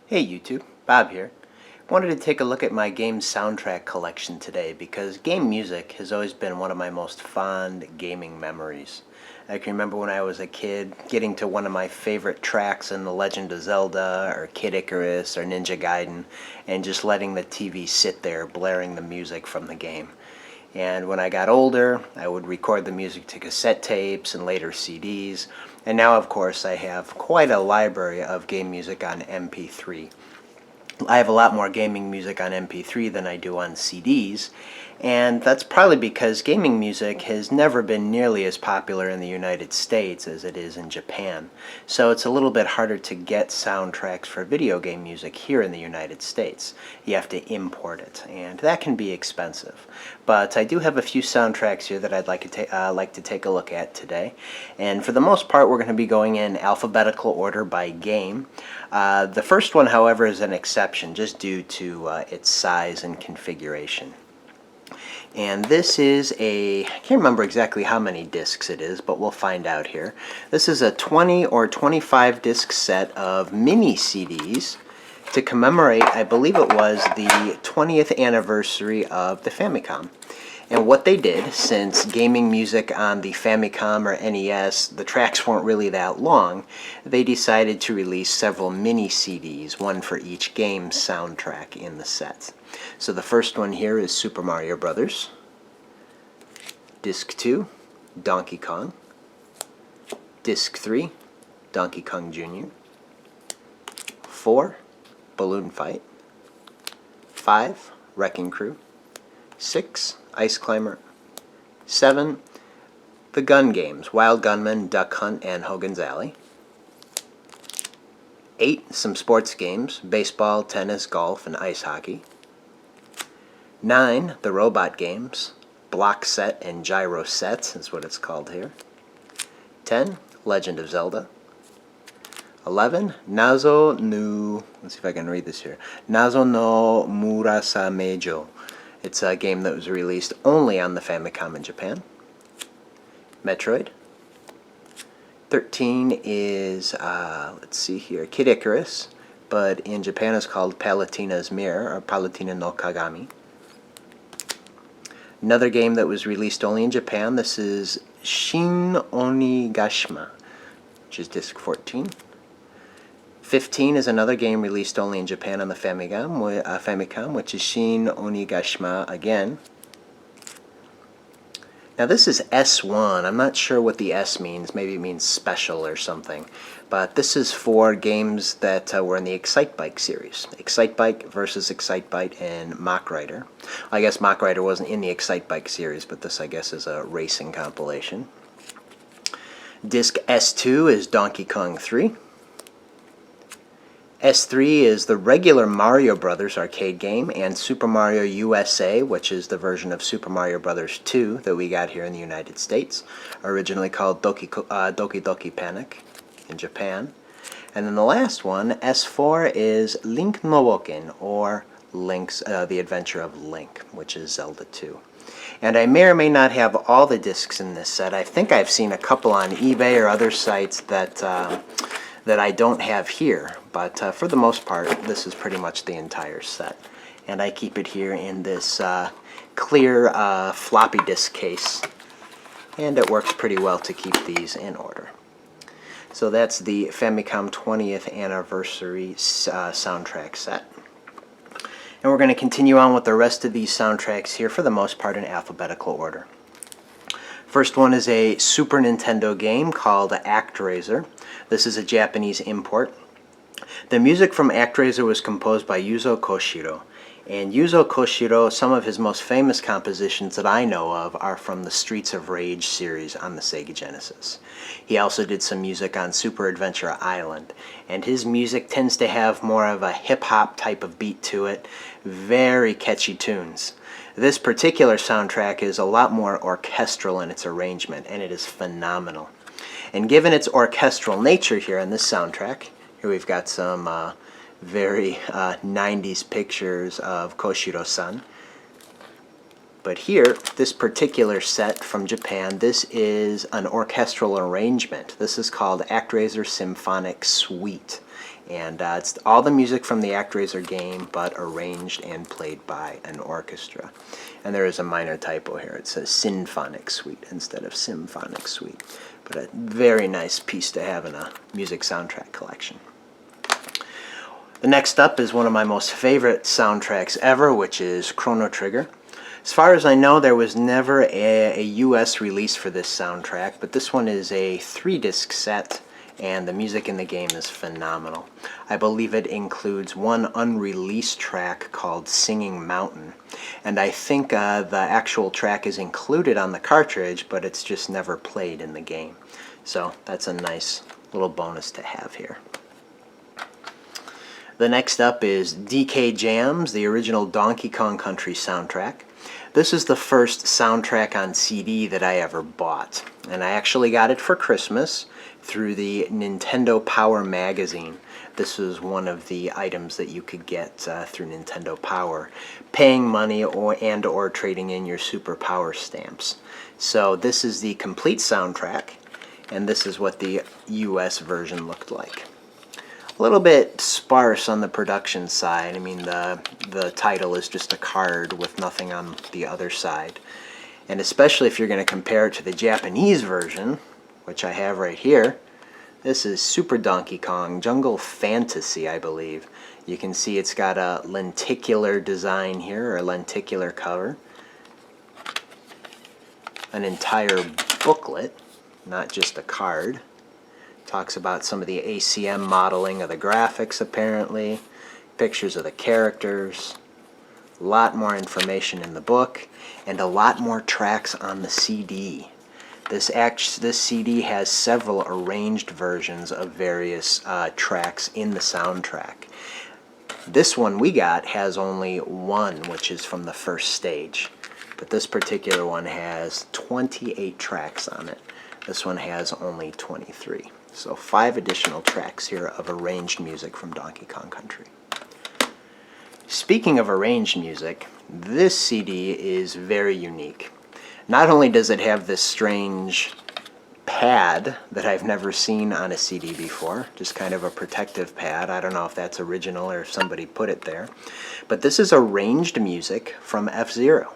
Hey YouTube, Bob here. Wanted to take a look at my game soundtrack collection today because game music has always been one of my most fond gaming memories. I can remember when I was a kid getting to one of my favorite tracks in The Legend of Zelda or Kid Icarus or Ninja Gaiden and just letting the TV sit there blaring the music from the game. And when I got older, I would record the music to cassette tapes and later CDs. And now, of course, I have quite a library of game music on MP3. I have a lot more gaming music on MP3 than I do on CDs, and that's probably because gaming music has never been nearly as popular in the United States as it is in Japan. So it's a little bit harder to get soundtracks for video game music here in the United States. You have to import it, and that can be expensive. But I do have a few soundtracks here that I'd like to take a look at today. And for the most part, we're going to be going in alphabetical order by game. The first one, however, is an exception just due to its size and configuration. And this is I can't remember exactly how many discs it is, but we'll find out here. This is a 20 or 25 disc set of mini CDs to commemorate, I believe it was the 20th anniversary of the Famicom. And what they did, since gaming music on the Famicom or NES, the tracks weren't really that long, they decided to release several mini CDs, one for each game's soundtrack in the set. So the first one here is Super Mario Brothers. Disc 2, Donkey Kong. Disc 3, Donkey Kong Jr. 4, Balloon Fight. 5, Wrecking Crew. 6, Ice Climber. 7, the gun games, Wild Gunman, Duck Hunt, and Hogan's Alley. 8, some sports games, baseball, tennis, golf, and ice hockey. 9, the robot games, Block Set and Gyro Sets is what it's called here. 10, Legend of Zelda. 11, Nazo no, let's see if I can read this here, Nazo no Murasamejo. It's a game that was released only on the Famicom in Japan. Metroid. 13 is, let's see here, Kid Icarus, but in Japan it's called Palutena's Mirror, or Palutena no Kagami. Another game that was released only in Japan, this is Shin Onigashima, which is disc 14. 15 is another game released only in Japan on the Famicom, which is Shin Onigashima again. Now this is S1. I'm not sure what the S means. Maybe it means special or something. But this is for games that were in the Excitebike series. Excitebike versus Excitebike and Mach Rider. I guess Mach Rider wasn't in the Excitebike series, but this I guess is a racing compilation. Disc S2 is Donkey Kong 3. S3 is the regular Mario Brothers arcade game, and Super Mario USA, which is the version of Super Mario Brothers 2 that we got here in the United States, originally called Doki Doki Panic in Japan. And then the last one, S4, is Link no Woken, or Link's The Adventure of Link, which is Zelda 2. And I may or may not have all the discs in this set. I think I've seen a couple on eBay or other sites that I don't have here, but for the most part, this is pretty much the entire set. And I keep it here in this clear floppy disk case, and it works pretty well to keep these in order. So that's the Famicom 20th Anniversary soundtrack set. And we're going to continue on with the rest of these soundtracks here, for the most part in alphabetical order. First one is a Super Nintendo game called ActRaiser. This is a Japanese import. The music from ActRaiser was composed by Yuzo Koshiro. And Yuzo Koshiro, some of his most famous compositions that I know of are from the Streets of Rage series on the Sega Genesis. He also did some music on Super Adventure Island. And his music tends to have more of a hip-hop type of beat to it. Very catchy tunes. This particular soundtrack is a lot more orchestral in its arrangement, and it is phenomenal. And given its orchestral nature here in this soundtrack, here we've got some very 90s pictures of Koshiro-san. But here, this particular set from Japan, this is an orchestral arrangement. This is called ActRaiser Symphonic Suite. And it's all the music from the ActRaiser game, but arranged and played by an orchestra. And there is a minor typo here. It says Symphonic Suite instead of Symphonic Suite. But a very nice piece to have in a music soundtrack collection. The next up is one of my most favorite soundtracks ever, which is Chrono Trigger. As far as I know, there was never a US release for this soundtrack, but this one is a 3-disc set, and the music in the game is phenomenal. I believe it includes one unreleased track called Singing Mountain, and I think the actual track is included on the cartridge, but it's just never played in the game. So that's a nice little bonus to have here. The next up is DK Jams, the original Donkey Kong Country soundtrack. This is the first soundtrack on CD that I ever bought, and I actually got it for Christmas through the Nintendo Power magazine. This was one of the items that you could get through Nintendo Power, paying money or trading in your Super Power stamps. So this is the complete soundtrack, and this is what the US version looked like. A little bit sparse on the production side. I mean, the title is just a card with nothing on the other side. And especially if you're going to compare it to the Japanese version, which I have right here, this is Super Donkey Kong Jungle Fantasy, I believe. You can see it's got a lenticular design here, or a lenticular cover. An entire booklet, not just a card. Talks about some of the ACM modeling of the graphics, apparently, pictures of the characters, a lot more information in the book, and a lot more tracks on the CD. This CD has several arranged versions of various tracks in the soundtrack. This one we got has only one, which is from the first stage, but this particular one has 28 tracks on it. This one has only 23. So 5 additional tracks here of arranged music from Donkey Kong Country. Speaking of arranged music, this CD is very unique. Not only does it have this strange pad that I've never seen on a CD before, just kind of a protective pad. I don't know if that's original or if somebody put it there. But this is arranged music from F-Zero.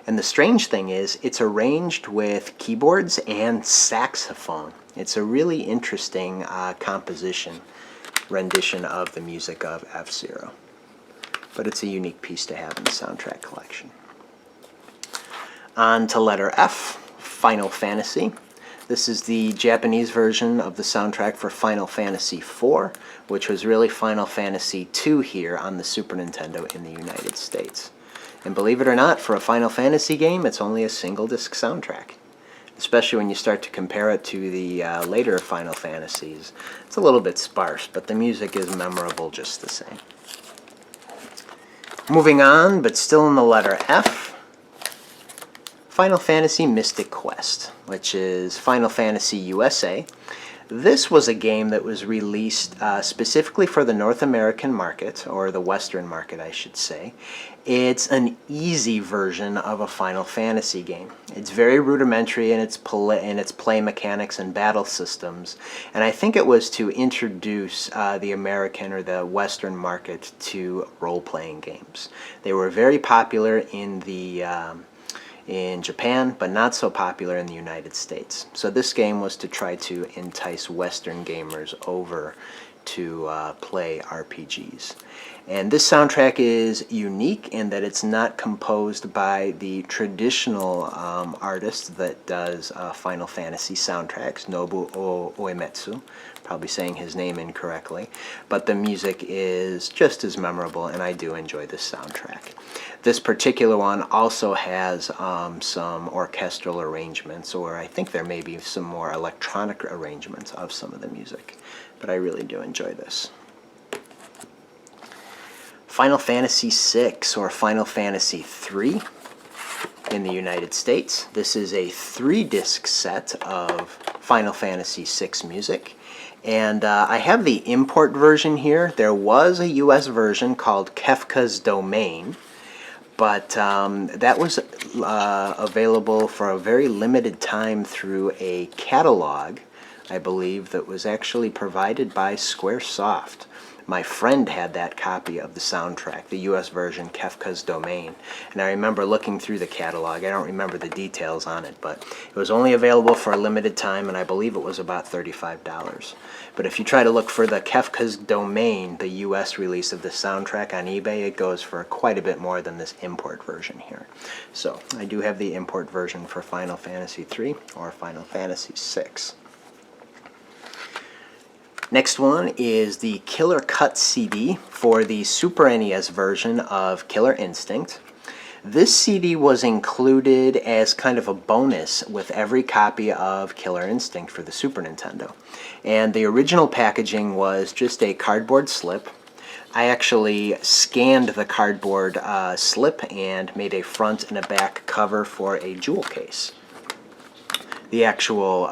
And the strange thing is, it's arranged with keyboards and saxophone. It's a really interesting composition, rendition of the music of F-Zero. But it's a unique piece to have in the soundtrack collection. On to letter F, Final Fantasy. This is the Japanese version of the soundtrack for Final Fantasy IV, which was really Final Fantasy II here on the Super Nintendo in the United States. And believe it or not, for a Final Fantasy game, it's only a single-disc soundtrack. Especially when you start to compare it to the later Final Fantasies. It's a little bit sparse, but the music is memorable just the same. Moving on, but still in the letter F, Final Fantasy Mystic Quest, which is Final Fantasy USA. This was a game that was released specifically for the North American market, or the Western market, I should say. It's an easy version of a Final Fantasy game. It's very rudimentary in its play mechanics and battle systems, and I think it was to introduce the American or the Western market to role-playing games. They were very popular in Japan, but not so popular in the United States. So this game was to try to entice Western gamers over to play RPGs. And this soundtrack is unique in that it's not composed by the traditional artist that does Final Fantasy soundtracks, Nobu Uematsu, probably saying his name incorrectly, but the music is just as memorable, and I do enjoy this soundtrack. This particular one also has some orchestral arrangements, or I think there may be some more electronic arrangements of some of the music, but I really do enjoy this. Final Fantasy VI, or Final Fantasy III in the United States. This is a 3-disc set of Final Fantasy VI music. And I have the import version here. There was a US version called Kefka's Domain, but that was available for a very limited time through a catalog I believe, that was actually provided by Squaresoft. My friend had that copy of the soundtrack, the US version, Kefka's Domain, and I remember looking through the catalog. I don't remember the details on it, but it was only available for a limited time, and I believe it was about $35. But if you try to look for the Kefka's Domain, the US release of the soundtrack on eBay, it goes for quite a bit more than this import version here. So I do have the import version for Final Fantasy III or Final Fantasy VI. Next one is the Killer Cut CD for the Super NES version of Killer Instinct. This CD was included as kind of a bonus with every copy of Killer Instinct for the Super Nintendo. And the original packaging was just a cardboard slip. I actually scanned the cardboard slip and made a front and a back cover for a jewel case. The actual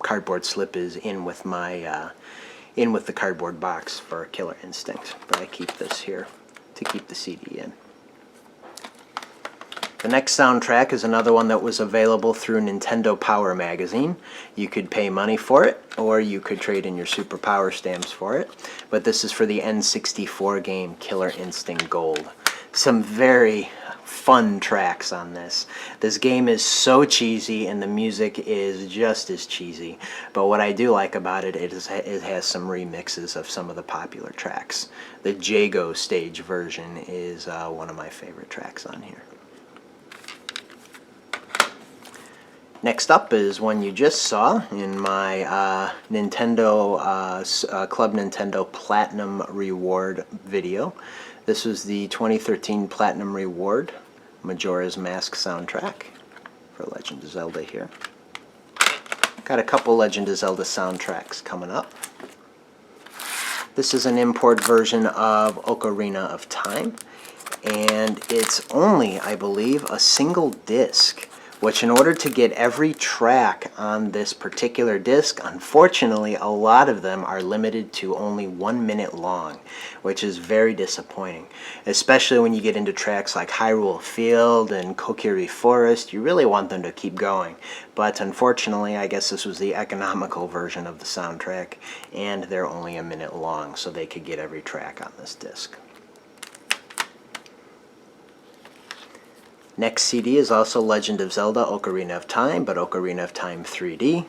cardboard slip is in with my in with the cardboard box for Killer Instinct, but I keep this here to keep the CD in. The next soundtrack is another one that was available through Nintendo Power Magazine. You could pay money for it, or you could trade in your Super Power stamps for it, but this is for the N64 game Killer Instinct Gold. Some very fun tracks on this. This game is so cheesy and the music is just as cheesy, but what I do like about it is it has some remixes of some of the popular tracks. The Jago stage version is one of my favorite tracks on here. Next up is one you just saw in my Club Nintendo Platinum Reward video. This was the 2013 Platinum Reward Majora's Mask soundtrack for Legend of Zelda here. Got a couple Legend of Zelda soundtracks coming up. This is an import version of Ocarina of Time, and it's only, I believe, a single disc, which in order to get every track on this particular disc, unfortunately a lot of them are limited to only 1 minute long, which is very disappointing, especially when you get into tracks like Hyrule Field and Kokiri Forest. You really want them to keep going, but unfortunately I guess this was the economical version of the soundtrack and they're only 1 minute long, so they could get every track on this disc. Next CD is also Legend of Zelda Ocarina of Time, but Ocarina of Time 3D,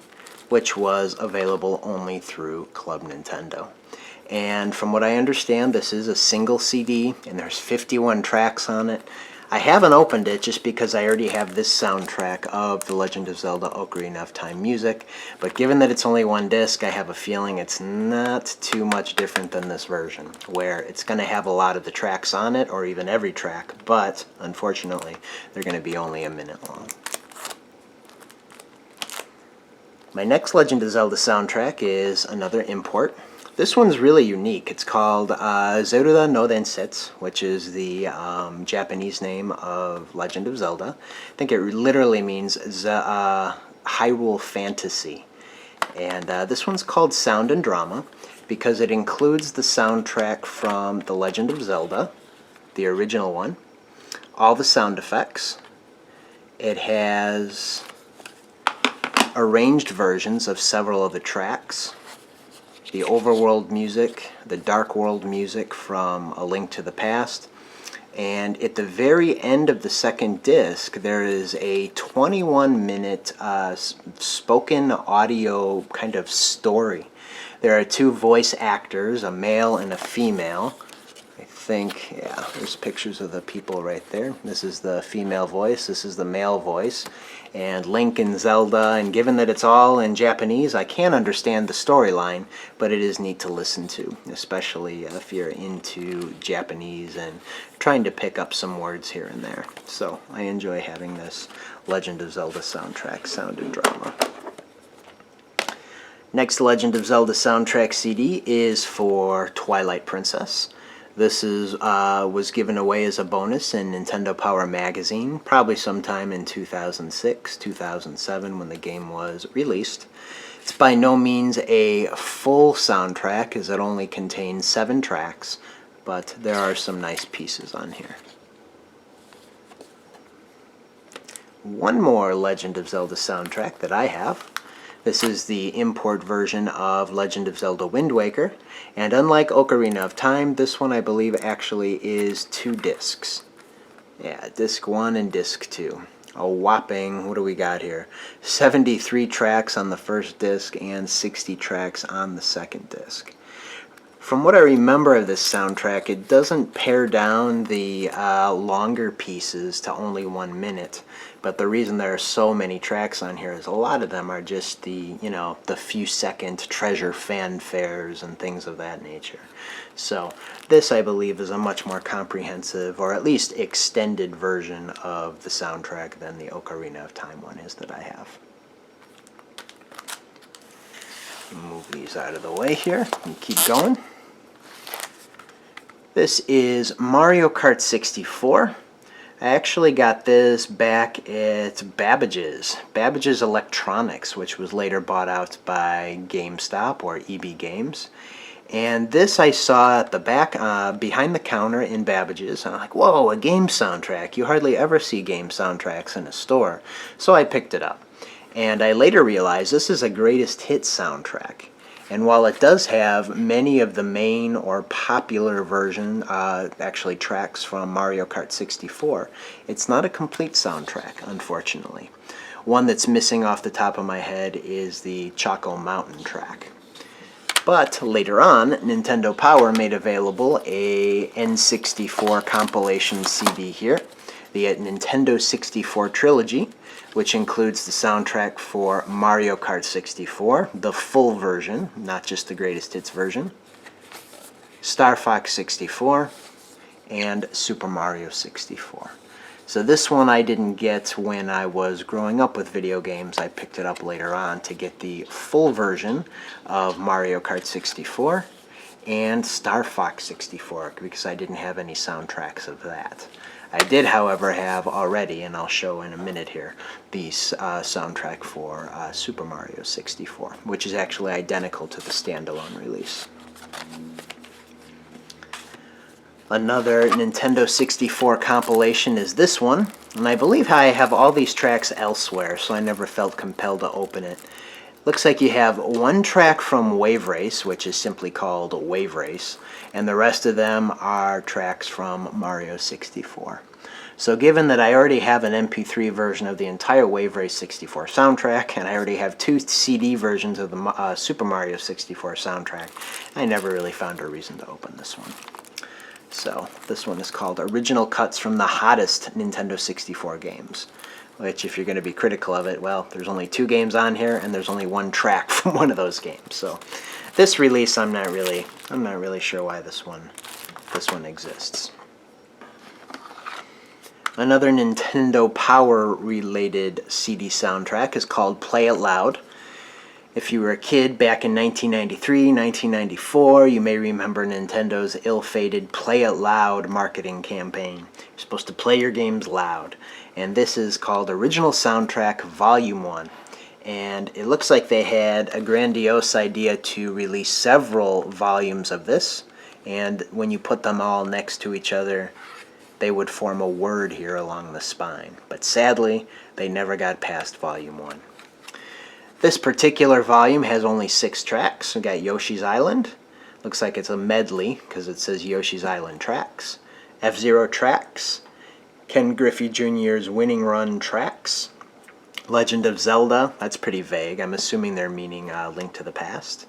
which was available only through Club Nintendo. And from what I understand, this is a single CD, and there's 51 tracks on it. I haven't opened it just because I already have this soundtrack of the Legend of Zelda Ocarina of Time music, but given that it's only one disc, I have a feeling it's not too much different than this version, where it's going to have a lot of the tracks on it, or even every track, but unfortunately, they're going to be only 1 minute long. My next Legend of Zelda soundtrack is another import. This one's really unique. It's called Zelda no Densetsu, which is the Japanese name of Legend of Zelda. I think it literally means Hyrule Fantasy. And this one's called Sound and Drama because it includes the soundtrack from The Legend of Zelda, the original one, all the sound effects. It has arranged versions of several of the tracks, the overworld music, the dark world music from A Link to the Past, and at the very end of the second disc there is a 21-minute spoken audio kind of story. There are two voice actors, a male and a female. I think, yeah, there's pictures of the people right there. This is the female voice, this is the male voice, and Link and Zelda, and given that it's all in Japanese, I can't understand the storyline, but it is neat to listen to, especially if you're into Japanese and trying to pick up some words here and there. So I enjoy having this Legend of Zelda soundtrack, Sound and Drama. Next Legend of Zelda soundtrack CD is for Twilight Princess. This was given away as a bonus in Nintendo Power Magazine, probably sometime in 2006, 2007 when the game was released. It's by no means a full soundtrack as it only contains 7 tracks, but there are some nice pieces on here. One more Legend of Zelda soundtrack that I have. This is the import version of Legend of Zelda Wind Waker, and unlike Ocarina of Time, this one I believe actually is 2 discs. Yeah, disc 1 and disc 2. A whopping, what do we got here? 73 tracks on the first disc and 60 tracks on the second disc. From what I remember of this soundtrack, it doesn't pare down the longer pieces to only 1 minute. But the reason there are so many tracks on here is a lot of them are just the, the few second treasure fanfares and things of that nature. So this, I believe, is a much more comprehensive, or at least extended version of the soundtrack than the Ocarina of Time one is that I have. Move these out of the way here and keep going. This is Mario Kart 64. I actually got this back at Babbage's Electronics, which was later bought out by GameStop or EB Games. And this I saw at the back, behind the counter in Babbage's, and I'm like, whoa, a game soundtrack. You hardly ever see game soundtracks in a store. So I picked it up. And I later realized this is a greatest hits soundtrack. And while it does have many of the main or popular version, actually tracks from Mario Kart 64, it's not a complete soundtrack, unfortunately. One that's missing off the top of my head is the Choco Mountain track. But later on, Nintendo Power made available a N64 compilation CD here, the Nintendo 64 Trilogy, which includes the soundtrack for Mario Kart 64, the full version, not just the greatest hits version, Star Fox 64, and Super Mario 64. So this one I didn't get when I was growing up with video games. I picked it up later on to get the full version of Mario Kart 64 and Star Fox 64 because I didn't have any soundtracks of that. I did, however, have already, and I'll show in a minute here, the soundtrack for Super Mario 64, which is actually identical to the standalone release. Another Nintendo 64 compilation is this one, and I believe I have all these tracks elsewhere, so I never felt compelled to open it. Looks like you have 1 track from Wave Race, which is simply called Wave Race, and the rest of them are tracks from Mario 64. So given that I already have an MP3 version of the entire Wave Race 64 soundtrack, and I already have 2 CD versions of the Super Mario 64 soundtrack, I never really found a reason to open this one. So this one is called Original Cuts from the Hottest Nintendo 64 Games. Which, if you're going to be critical of it, well, there's only 2 games on here, and there's only 1 track from one of those games. So, this release, I'm not really sure why this one exists. Another Nintendo Power-related CD soundtrack is called Play It Loud. If you were a kid back in 1993, 1994, you may remember Nintendo's ill-fated Play It Loud marketing campaign. You're supposed to play your games loud. And this is called Original Soundtrack Volume 1. And it looks like they had a grandiose idea to release several volumes of this. And when you put them all next to each other, they would form a word here along the spine. But sadly, they never got past Volume 1. This particular volume has only 6 tracks. We got Yoshi's Island. Looks like it's a medley because it says Yoshi's Island tracks. F-Zero tracks. Ken Griffey Jr.'s Winning Run tracks. Legend of Zelda. That's pretty vague. I'm assuming they're meaning Link to the Past.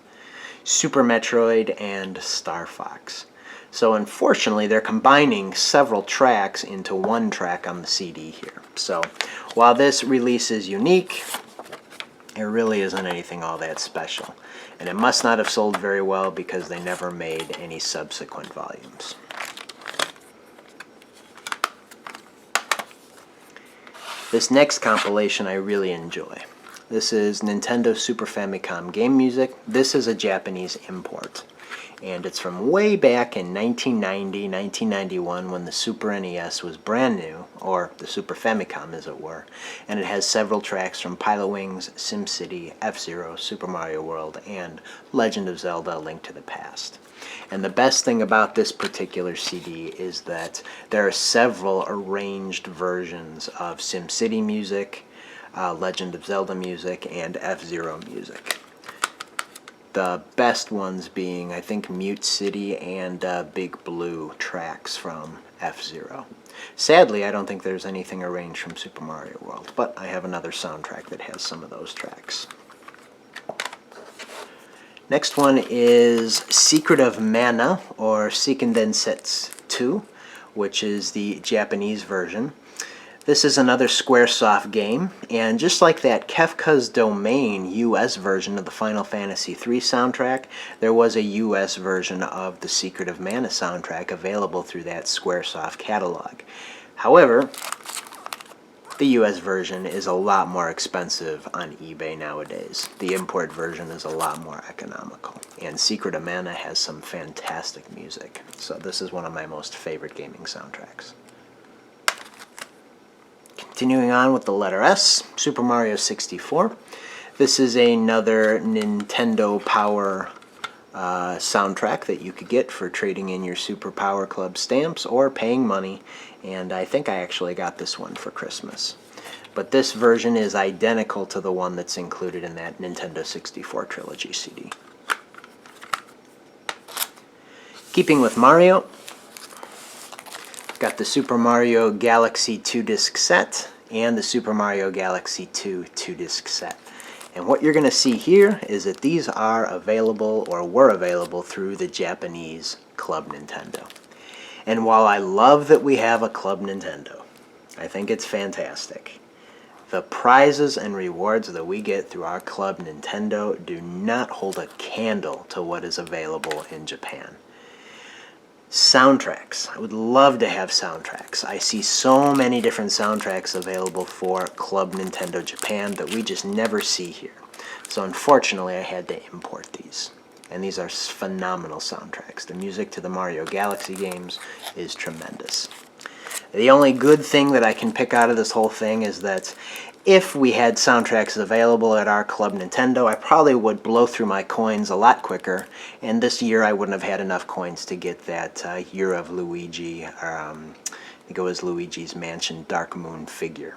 Super Metroid and Star Fox. So unfortunately, they're combining several tracks into 1 track on the CD here. So while this release is unique, it really isn't anything all that special. And it must not have sold very well because they never made any subsequent volumes. This next compilation I really enjoy. This is Nintendo Super Famicom game music. This is a Japanese import. And it's from way back in 1990, 1991 when the Super NES was brand new, or the Super Famicom as it were, and it has several tracks from Pilot Wings, SimCity, F-Zero, Super Mario World, and Legend of Zelda: Link to the Past. And the best thing about this particular CD is that there are several arranged versions of SimCity music, Legend of Zelda music, and F-Zero music. The best ones being, I think, Mute City and Big Blue tracks from F-Zero. Sadly, I don't think there's anything arranged from Super Mario World, but I have another soundtrack that has some of those tracks. Next one is Secret of Mana, or Seiken Densetsu 2, which is the Japanese version. This is another Squaresoft game, and just like that Kefka's Domain US version of the Final Fantasy III soundtrack, there was a US version of the Secret of Mana soundtrack available through that Squaresoft catalog. However, the US version is a lot more expensive on eBay nowadays. The import version is a lot more economical, and Secret of Mana has some fantastic music, so this is one of my most favorite gaming soundtracks. Continuing on with the letter S, Super Mario 64. This is another Nintendo Power soundtrack that you could get for trading in your Super Power Club stamps or paying money, and I think I actually got this one for Christmas. But this version is identical to the one that's included in that Nintendo 64 Trilogy CD. Keeping with Mario, got the Super Mario Galaxy 2-disc set and the Super Mario Galaxy 2 2-disc set. And what you're going to see here is that these are available, or were available, through the Japanese Club Nintendo. And while I love that we have a Club Nintendo, I think it's fantastic. The prizes and rewards that we get through our Club Nintendo do not hold a candle to what is available in Japan. Soundtracks. I would love to have soundtracks. I see so many different soundtracks available for Club Nintendo Japan that we just never see here. So unfortunately I had to import these. And these are phenomenal soundtracks. The music to the Mario Galaxy games is tremendous. The only good thing that I can pick out of this whole thing is that if we had soundtracks available at our Club Nintendo, I probably would blow through my coins a lot quicker, and this year I wouldn't have had enough coins to get that Year of Luigi, or I think it was Luigi's Mansion Dark Moon figure.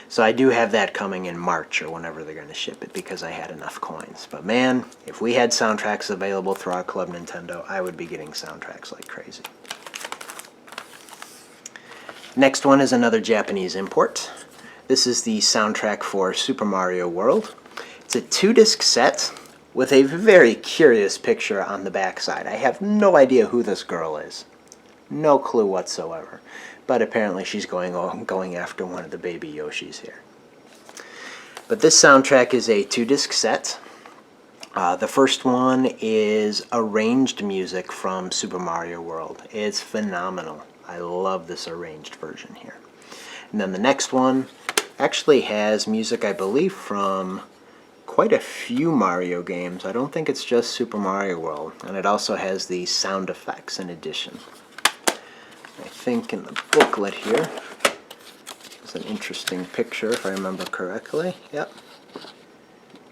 So I do have that coming in March or whenever they're going to ship it, because I had enough coins. But man, if we had soundtracks available through our Club Nintendo, I would be getting soundtracks like crazy. Next one is another Japanese import. This is the soundtrack for Super Mario World. It's a 2-disc set with a very curious picture on the back side. I have no idea who this girl is. No clue whatsoever. But apparently she's going after one of the baby Yoshis here. But this soundtrack is a 2-disc set. The first one is arranged music from Super Mario World. It's phenomenal. I love this arranged version here. And then the next one actually has music, I believe, from quite a few Mario games. I don't think it's just Super Mario World. And it also has the sound effects in addition. I think in the booklet here, there's an interesting picture, if I remember correctly. Yep.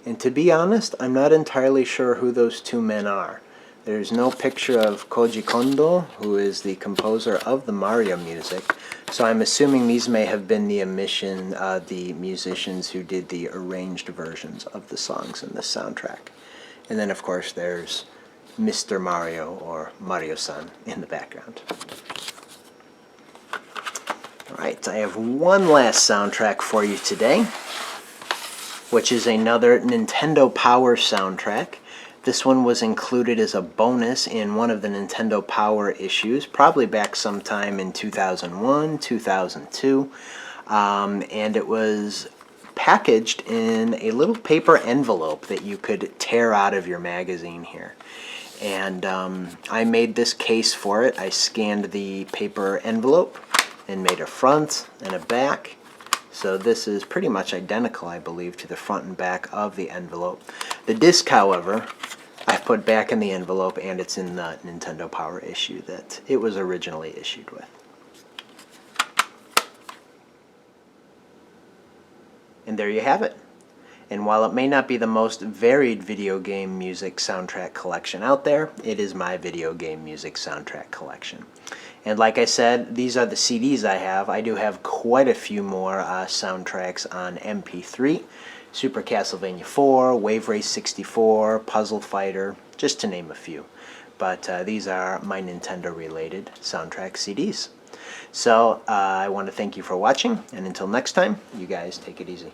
And to be honest, I'm not entirely sure who those two men are. There's no picture of Koji Kondo, who is the composer of the Mario music, so I'm assuming these may have been the musicians who did the arranged versions of the songs in this soundtrack. And then, of course, there's Mr. Mario, or Mario-san, in the background. Alright, I have one last soundtrack for you today, which is another Nintendo Power soundtrack. This one was included as a bonus in one of the Nintendo Power issues, probably back sometime in 2001, 2002, and it was packaged in a little paper envelope that you could tear out of your magazine here. And I made this case for it. I scanned the paper envelope and made a front and a back. So this is pretty much identical, I believe, to the front and back of the envelope. The disc, however, I put back in the envelope, and it's in the Nintendo Power issue that it was originally issued with. And there you have it. And while it may not be the most varied video game music soundtrack collection out there, it is my video game music soundtrack collection. And like I said, these are the CDs I have. I do have quite a few more soundtracks on MP3. Super Castlevania 4, Wave Race 64, Puzzle Fighter, just to name a few. But these are my Nintendo-related soundtrack CDs. So I want to thank you for watching, and until next time, you guys take it easy.